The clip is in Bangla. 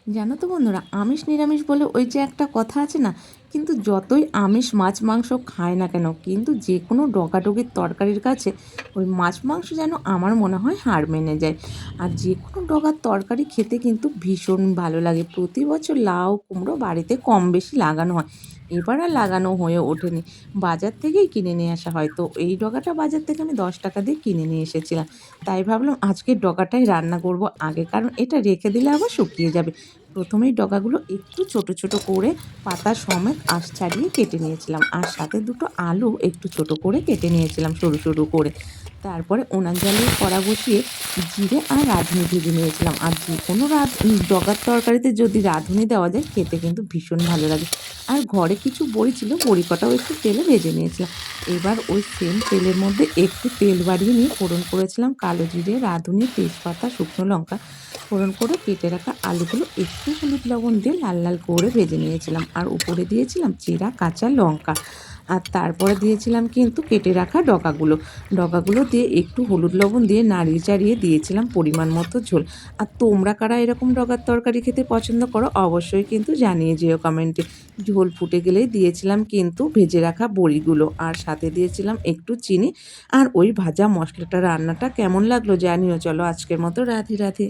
জানো তো বন্ধুরা, আমিষ নিরামিষ বলে ওই যে একটা কথা আছে না, কিন্তু যতই আমিষ মাছ মাংস খায় না কেন, কিন্তু যে কোনো ডগাডগির তরকারির কাছে ওই মাছ মাংস যেন আমার মনে হয় হার মেনে যায়। আর যে কোনো ডগার তরকারি খেতে কিন্তু ভীষণ ভালো লাগে। প্রতি বছর লাউ কুমড়ো বাড়িতে কম বেশি লাগানো হয়, এবার আর লাগানো হয়ে ওঠেনি, বাজার থেকেই কিনে নিয়ে আসা হয়। তো এই ডগাটা বাজার থেকে আমি 10 টাকা দিয়ে কিনে নিয়ে এসেছিলাম, তাই ভাবলাম আজকের ডগাটাই রান্না করব আগে, কারণ এটা রেখে দিলে আবার শুকিয়ে যাবে। প্রথমেই ডগাগুলো একটু ছোট ছোট করে পাতা সমেত আঁশ ছাড়িয়ে কেটে নিয়েছিলাম, আর সাথে দুটো আলু একটু ছোট করে কেটে নিয়েছিলাম সরু সরু করে। তারপরে উনান জ্বালিয়ে কড়া বসিয়ে জিরে আর রাঁধুনি ভেজে নিয়েছিলাম। আর যে কোনো ডগার তরকারিতে যদি রাঁধুনি দেওয়া যায় খেতে কিন্তু ভীষণ ভালো লাগে। আর ঘরে কিছু বড়ি ছিল, বড়ি কটাও একটু তেলে ভেজে নিয়েছিলাম। এবার ওই সেম তেলের মধ্যে একটু তেল বাড়িয়ে নিয়ে ফোড়ন করেছিলাম কালো জিরে, রাঁধুনি, তেজপাতা, শুকনো লঙ্কা। ফোড়ন করে কেটে রাখা আলুগুলো একটু হলুদ লবণ দিয়ে লাল লাল করে ভেজে নিয়েছিলাম, আর উপরে দিয়েছিলাম চিরা কাঁচা লঙ্কা। আর তারপরে দিয়েছিলাম কিন্তু কেটে রাখা ডগাগুলো দিয়ে একটু হলুদ লবণ দিয়ে নাড়িয়ে চাড়িয়ে দিয়েছিলাম পরিমাণ মতো ঝোল। আর তোমরা কারা এরকম ডগার তরকারি খেতে পছন্দ করো অবশ্যই কিন্তু জানিয়ে যেও কমেন্টে। ঝোল ফুটে গেলেই দিয়েছিলাম কিন্তু ভেজে রাখা বড়িগুলো, আর সাথে দিয়েছিলাম একটু চিনি। আর ওই ভাজা মশলাটা রান্নাটা কেমন লাগলো জানিও। চলো আজকের মতো রাধে রাধে।